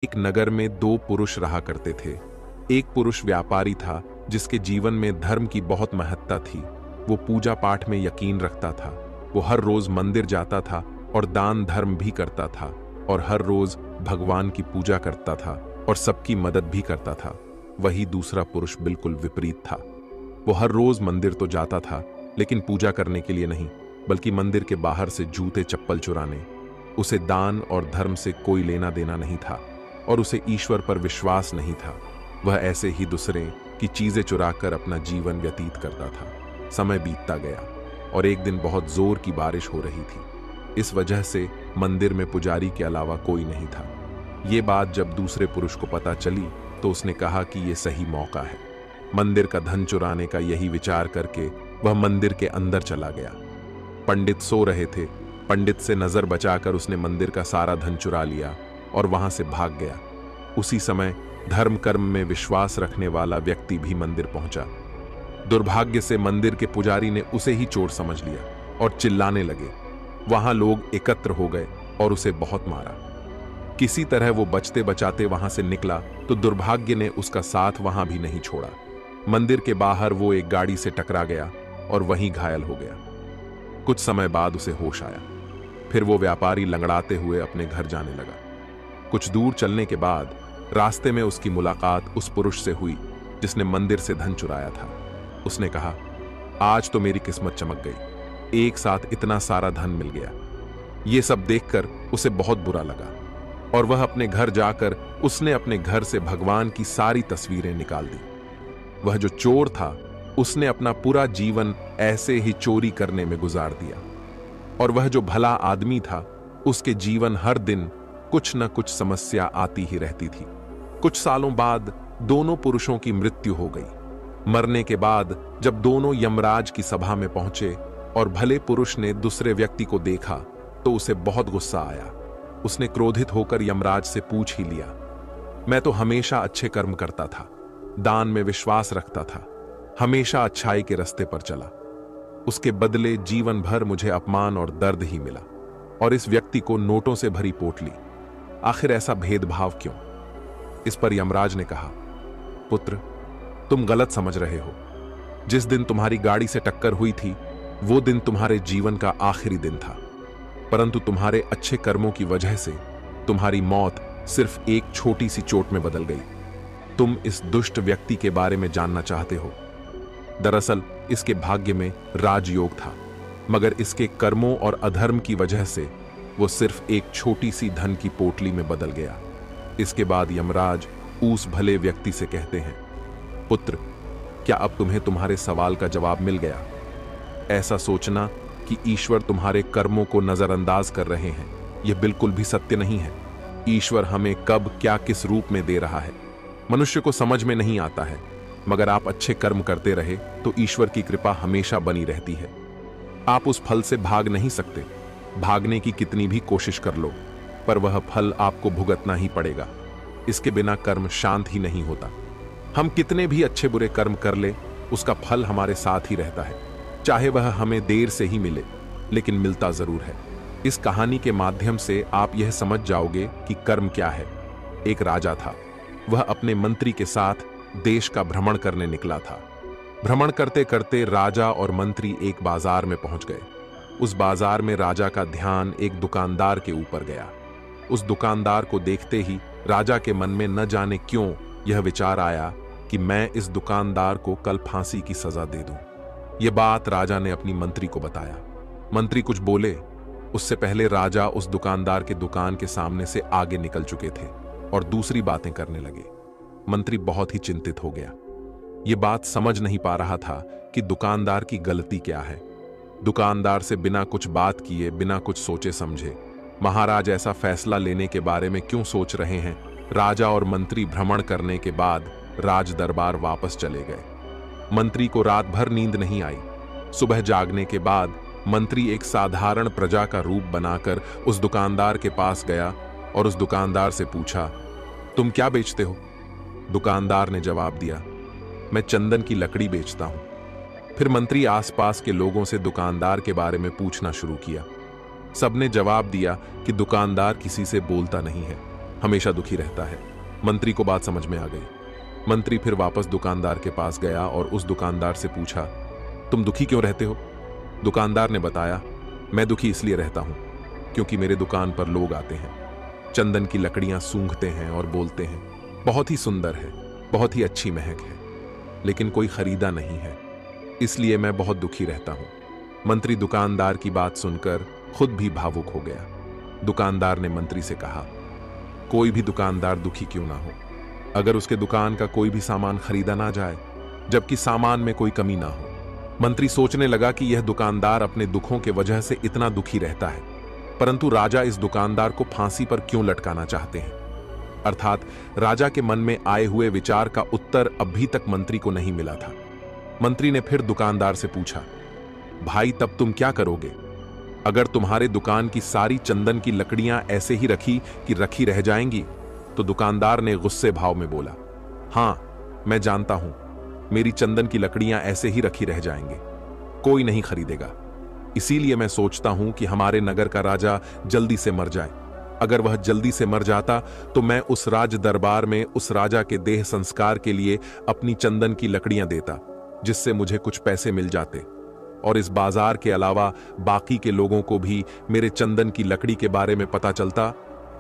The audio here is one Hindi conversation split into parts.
एक नगर में दो पुरुष रहा करते थे। एक पुरुष व्यापारी था जिसके जीवन में धर्म की बहुत महत्ता थी। वो पूजा पाठ में यकीन रखता था। वो हर रोज मंदिर जाता था और दान धर्म भी करता था और हर रोज भगवान की पूजा करता था और सबकी मदद भी करता था। वही दूसरा पुरुष बिल्कुल विपरीत था। वो हर रोज मंदिर तो जाता था लेकिन पूजा करने के लिए नहीं, बल्कि मंदिर के बाहर से जूते चप्पल चुराने। उसे दान और धर्म से कोई लेना देना नहीं था और उसे ईश्वर पर विश्वास नहीं था। वह ऐसे ही दूसरे की चीजें चुराकर अपना जीवन व्यतीत करता था। समय बीतता गया और एक दिन बहुत जोर की बारिश हो रही थी। इस वजह से मंदिर में पुजारी के अलावा कोई नहीं था। ये बात जब दूसरे पुरुष को पता चली तो उसने कहा कि यह सही मौका है। मंदिर का धन चुराने का यही विचार करके वह मंदिर के अंदर चला गया। पंडित सो रहे थे। पंडित से नजर बचाकर उसने मंदिर का सारा धन चुरा लिया और वहां से भाग गया। उसी समय धर्म कर्म में विश्वास रखने वाला व्यक्ति भी मंदिर पहुंचा। दुर्भाग्य से मंदिर के पुजारी ने उसे ही चोर समझ लिया और चिल्लाने लगे। वहां लोग एकत्र हो गए और उसे बहुत मारा। किसी तरह वो बचते बचाते वहां से निकला तो दुर्भाग्य ने उसका साथ वहां भी नहीं छोड़ा। मंदिर के बाहर वो एक गाड़ी से टकरा गया और वहीं घायल हो गया। कुछ समय बाद उसे होश आया। फिर वो व्यापारी लंगड़ाते हुए अपने घर जाने लगा। कुछ दूर चलने के बाद रास्ते में उसकी मुलाकात उस पुरुष से हुई जिसने मंदिर से धन चुराया था। उसने कहा, आज तो मेरी किस्मत चमक गई, एक साथ इतना सारा धन मिल गया। ये सब देखकर उसे बहुत बुरा लगा और वह अपने घर जाकर उसने अपने घर से भगवान की सारी तस्वीरें निकाल दी। वह जो चोर था उसने अपना पूरा जीवन ऐसे ही चोरी करने में गुजार दिया और वह जो भला आदमी था उसके जीवन हर दिन कुछ न कुछ समस्या आती ही रहती थी। कुछ सालों बाद दोनों पुरुषों की मृत्यु हो गई। मरने के बाद जब दोनों यमराज की सभा में पहुंचे और भले पुरुष ने दूसरे व्यक्ति को देखा तो उसे बहुत गुस्सा आया। उसने क्रोधित होकर यमराज से पूछ ही लिया, मैं तो हमेशा अच्छे कर्म करता था, दान में विश्वास रखता था, हमेशा अच्छाई के रास्ते पर चला। उसके बदले जीवन भर मुझे अपमान और दर्द ही मिला और इस व्यक्ति को नोटों से भरी पोटली। आखिर ऐसा भेदभाव क्यों? इस पर यमराज ने कहा, पुत्र, तुम गलत समझ रहे हो। जिस दिन तुम्हारी गाड़ी से टक्कर हुई थी वो दिन तुम्हारे जीवन का आखिरी दिन था, परंतु तुम्हारे अच्छे कर्मों की वजह से तुम्हारी मौत सिर्फ एक छोटी सी चोट में बदल गई। तुम इस दुष्ट व्यक्ति के बारे में जानना चाहते हो। दरअसल इसके भाग्य में राजयोग था, मगर इसके कर्मों और अधर्म की वजह से वो सिर्फ एक छोटी सी धन की पोटली में बदल गया। इसके बाद यमराज उस भले व्यक्ति से कहते हैं, पुत्र, क्या अब तुम्हें तुम्हारे सवाल का जवाब मिल गया? ऐसा सोचना कि ईश्वर तुम्हारे कर्मों को नजरअंदाज कर रहे हैं, यह बिल्कुल भी सत्य नहीं है। ईश्वर हमें कब क्या किस रूप में दे रहा है मनुष्य को समझ में नहीं आता है, मगर आप अच्छे कर्म करते रहे तो ईश्वर की कृपा हमेशा बनी रहती है। आप उस फल से भाग नहीं सकते। भागने की कितनी भी कोशिश कर लो पर वह फल आपको भुगतना ही पड़ेगा। इसके बिना कर्म शांत ही नहीं होता। हम कितने भी अच्छे बुरे कर्म कर ले उसका फल हमारे साथ ही रहता है, चाहे वह हमें देर से ही मिले, लेकिन मिलता जरूर है। इस कहानी के माध्यम से आप यह समझ जाओगे कि कर्म क्या है। एक राजा था। वह अपने मंत्री के साथ देश का भ्रमण करने निकला था। भ्रमण करते करते राजा और मंत्री एक बाजार में पहुंच गए। उस बाजार में राजा का ध्यान एक दुकानदार के ऊपर गया। उस दुकानदार को देखते ही राजा के मन में न जाने क्यों यह विचार आया कि मैं इस दुकानदार को कल फांसी की सजा दे दूं। यह बात राजा ने अपनी मंत्री को बताया। मंत्री कुछ बोले उससे पहले राजा उस दुकानदार के दुकान के सामने से आगे निकल चुके थे और दूसरी बातें करने लगे। मंत्री बहुत ही चिंतित हो गया। यह बात समझ नहीं पा रहा था कि दुकानदार की गलती क्या है। दुकानदार से बिना कुछ बात किए, बिना कुछ सोचे समझे महाराज ऐसा फैसला लेने के बारे में क्यों सोच रहे हैं। राजा और मंत्री भ्रमण करने के बाद राज दरबार वापस चले गए। मंत्री को रात भर नींद नहीं आई। सुबह जागने के बाद मंत्री एक साधारण प्रजा का रूप बनाकर उस दुकानदार के पास गया और उस दुकानदार से पूछा, तुम क्या बेचते हो? दुकानदार ने जवाब दिया, मैं चंदन की लकड़ी बेचता हूं। फिर मंत्री आसपास के लोगों से दुकानदार के बारे में पूछना शुरू किया। सबने जवाब दिया कि दुकानदार किसी से बोलता नहीं है। हमेशा दुखी रहता है। मंत्री को बात समझ में आ गई। मंत्री फिर वापस दुकानदार के पास गया और उस दुकानदार से पूछा, तुम दुखी क्यों रहते हो? दुकानदार ने बताया, मैं दुखी इसलिए रहता हूं क्योंकि मेरे दुकान पर लोग आते हैं, चंदन की लकड़ियां सूंघते हैं और बोलते हैं, बहुत ही सुंदर है, बहुत ही अच्छी महक है, लेकिन कोई खरीदा नहीं है, इसलिए मैं बहुत दुखी रहता हूं। मंत्री दुकानदार की बात सुनकर खुद भी भावुक हो गया। दुकानदार ने मंत्री से कहा, कोई भी दुकानदार दुखी क्यों ना हो, अगर उसके दुकान का कोई भी सामान खरीदा ना जाए, जबकि सामान में कोई कमी ना हो। मंत्री सोचने लगा कि यह दुकानदार अपने दुखों के वजह से इतना दुखी रहता है, परंतु राजा इस दुकानदार को फांसी पर क्यों लटकाना चाहते हैं? अर्थात राजा के मन में आए हुए विचार का उत्तर अभी तक मंत्री को नहीं मिला था। मंत्री ने फिर दुकानदार से पूछा, भाई तब तुम क्या करोगे? अगर तुम्हारे दुकान की सारी चंदन की लकड़ियां ऐसे ही रखी रह जाएंगी? तो दुकानदार ने गुस्से भाव में बोला, हां मैं जानता हूं, मेरी चंदन की लकड़ियां ऐसे ही रह जाएंगे, कोई नहीं खरीदेगा। इसीलिए मैं सोचता हूं कि हमारे नगर का राजा जल्दी से मर जाए। अगर वह जल्दी से मर जाता तो मैं उस राज दरबार में उस राजा के देह संस्कार के लिए अपनी चंदन की लकड़ियां देता, जिससे मुझे कुछ पैसे मिल जाते, और इस बाजार के अलावा बाकी के लोगों को भी मेरे चंदन की लकड़ी के बारे में पता चलता,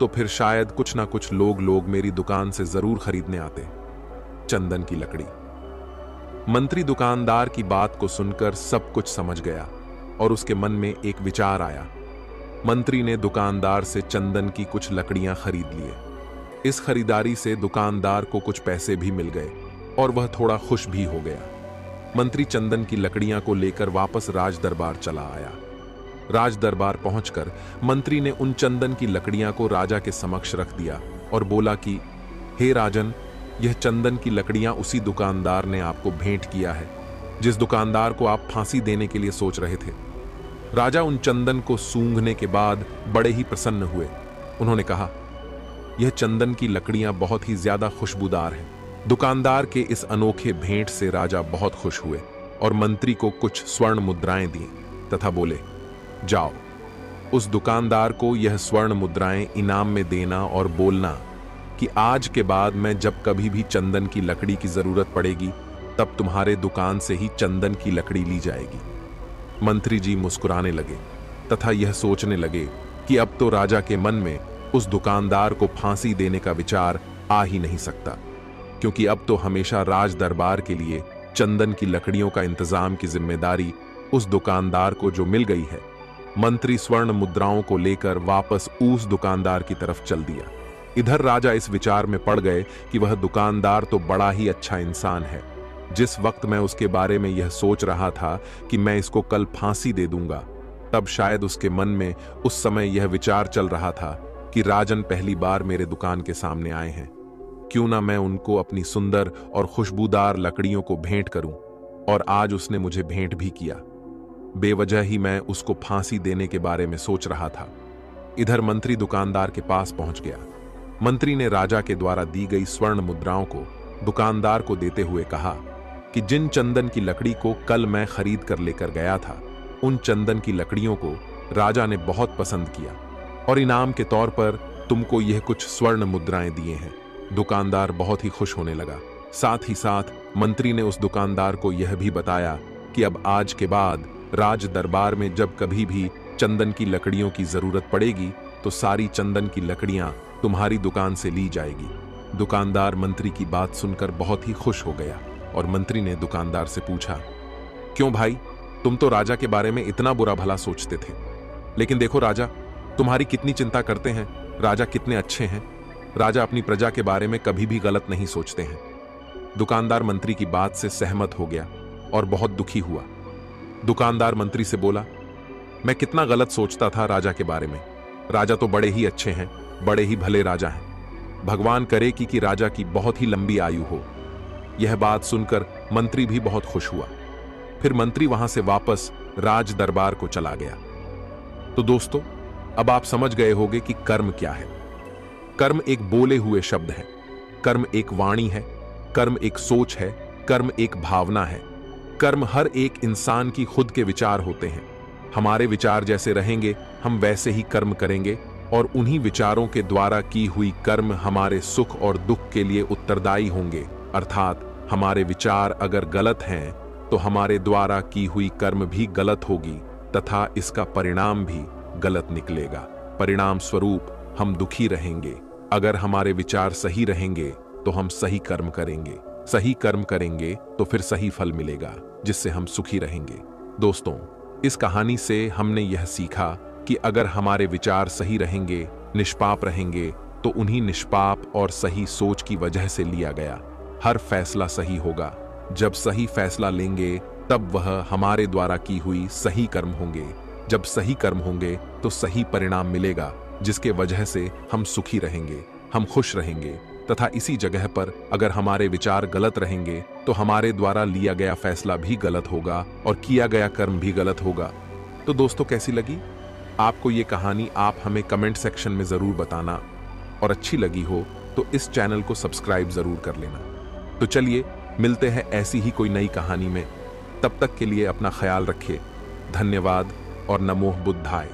तो फिर शायद कुछ ना कुछ लोग मेरी दुकान से जरूर खरीदने आते चंदन की लकड़ी। मंत्री दुकानदार की बात को सुनकर सब कुछ समझ गया और उसके मन में एक विचार आया। मंत्री ने दुकानदार से चंदन की कुछ लकड़ियां खरीद लिए। इस खरीदारी से दुकानदार को कुछ पैसे भी मिल गए और वह थोड़ा खुश भी हो गया। मंत्री चंदन की लकड़ियां को लेकर वापस राज दरबार चला आया। राज दरबार पहुंचकर मंत्री ने उन चंदन की लकड़ियां को राजा के समक्ष रख दिया और बोला कि हे राजन, यह चंदन की लकड़ियां उसी दुकानदार ने आपको भेंट किया है जिस दुकानदार को आप फांसी देने के लिए सोच रहे थे। राजा उन चंदन को सूंघने के बाद बड़े ही प्रसन्न हुए। उन्होंने कहा, यह चंदन की लकड़ियां बहुत ही ज्यादा खुशबूदार हैं। दुकानदार के इस अनोखे भेंट से राजा बहुत खुश हुए और मंत्री को कुछ स्वर्ण मुद्राएं दी तथा बोले, जाओ उस दुकानदार को यह स्वर्ण मुद्राएं इनाम में देना और बोलना कि आज के बाद मैं जब कभी भी चंदन की लकड़ी की जरूरत पड़ेगी तब तुम्हारे दुकान से ही चंदन की लकड़ी ली जाएगी। मंत्री जी मुस्कुराने लगे तथा यह सोचने लगे कि अब तो राजा के मन में उस दुकानदार को फांसी देने का विचार आ ही नहीं सकता, क्योंकि अब तो हमेशा राज दरबार के लिए चंदन की लकड़ियों का इंतजाम की जिम्मेदारी उस दुकानदार को जो मिल गई है। मंत्री स्वर्ण मुद्राओं को लेकर वापस उस दुकानदार की तरफ चल दिया। इधर राजा इस विचार में पड़ गए कि वह दुकानदार तो बड़ा ही अच्छा इंसान है। जिस वक्त मैं उसके बारे में यह सोच रहा था कि मैं इसको कल फांसी दे दूंगा, तब शायद उसके मन में उस समय यह विचार चल रहा था कि राजन पहली बार मेरे दुकान के सामने आए हैं, क्यों ना मैं उनको अपनी सुंदर और खुशबूदार लकड़ियों को भेंट करूं। और आज उसने मुझे भेंट भी किया। बेवजह ही मैं उसको फांसी देने के बारे में सोच रहा था। इधर मंत्री दुकानदार के पास पहुंच गया। मंत्री ने राजा के द्वारा दी गई स्वर्ण मुद्राओं को दुकानदार को देते हुए कहा कि जिन चंदन की लकड़ी को कल मैं खरीद कर लेकर गया था, उन चंदन की लकड़ियों को राजा ने बहुत पसंद किया और इनाम के तौर पर तुमको यह कुछ स्वर्ण मुद्राएं दिए हैं। दुकानदार बहुत ही खुश होने लगा। साथ ही साथ मंत्री ने उस दुकानदार को यह भी बताया कि अब आज के बाद राज दरबार में जब कभी भी चंदन की लकड़ियों की जरूरत पड़ेगी तो सारी चंदन की लकड़ियां तुम्हारी दुकान से ली जाएगी। दुकानदार मंत्री की बात सुनकर बहुत ही खुश हो गया और मंत्री ने दुकानदार से पूछा, क्यों भाई, तुम तो राजा के बारे में इतना बुरा भला सोचते थे, लेकिन देखो राजा तुम्हारी कितनी चिंता करते हैं, राजा कितने अच्छे हैं, राजा अपनी प्रजा के बारे में कभी भी गलत नहीं सोचते हैं। दुकानदार मंत्री की बात से सहमत हो गया और बहुत दुखी हुआ। दुकानदार मंत्री से बोला, मैं कितना गलत सोचता था राजा के बारे में, राजा तो बड़े ही अच्छे हैं, बड़े ही भले राजा हैं। भगवान करे कि राजा की बहुत ही लंबी आयु हो। यह बात सुनकर मंत्री भी बहुत खुश हुआ। फिर मंत्री वहां से वापस राज दरबार को चला गया। तो दोस्तों, अब आप समझ गए होंगे कि कर्म क्या है। कर्म एक बोले हुए शब्द है, कर्म एक वाणी है, कर्म एक सोच है, कर्म एक भावना है। कर्म हर एक इंसान की खुद के विचार होते हैं। हमारे विचार जैसे रहेंगे हम वैसे ही कर्म करेंगे और उन्हीं विचारों के द्वारा की हुई कर्म हमारे सुख और दुख के लिए उत्तरदायी होंगे। अर्थात हमारे विचार अगर गलत हैं तो हमारे द्वारा की हुई कर्म भी गलत होगी तथा इसका परिणाम भी गलत निकलेगा। परिणाम स्वरूप हम दुखी रहेंगे। अगर हमारे विचार सही रहेंगे तो हम सही कर्म करेंगे, सही कर्म करेंगे तो फिर सही फल मिलेगा, जिससे हम सुखी रहेंगे। दोस्तों, इस कहानी से हमने यह सीखा कि अगर हमारे विचार सही रहेंगे, निष्पाप रहेंगे, तो उन्हीं निष्पाप और सही सोच की वजह से लिया गया हर फैसला सही होगा। जब सही फैसला लेंगे तब वह हमारे द्वारा की हुई सही कर्म होंगे। जब सही कर्म होंगे तो सही परिणाम मिलेगा, जिसके वजह से हम सुखी रहेंगे, हम खुश रहेंगे। तथा इसी जगह पर अगर हमारे विचार गलत रहेंगे तो हमारे द्वारा लिया गया फैसला भी गलत होगा और किया गया कर्म भी गलत होगा। तो दोस्तों, कैसी लगी आपको ये कहानी? आप हमें कमेंट सेक्शन में जरूर बताना, और अच्छी लगी हो तो इस चैनल को सब्सक्राइब जरूर कर लेना। तो चलिए मिलते हैं ऐसी ही कोई नई कहानी में। तब तक के लिए अपना ख्याल रखिए। धन्यवाद और नमो बुद्धाय।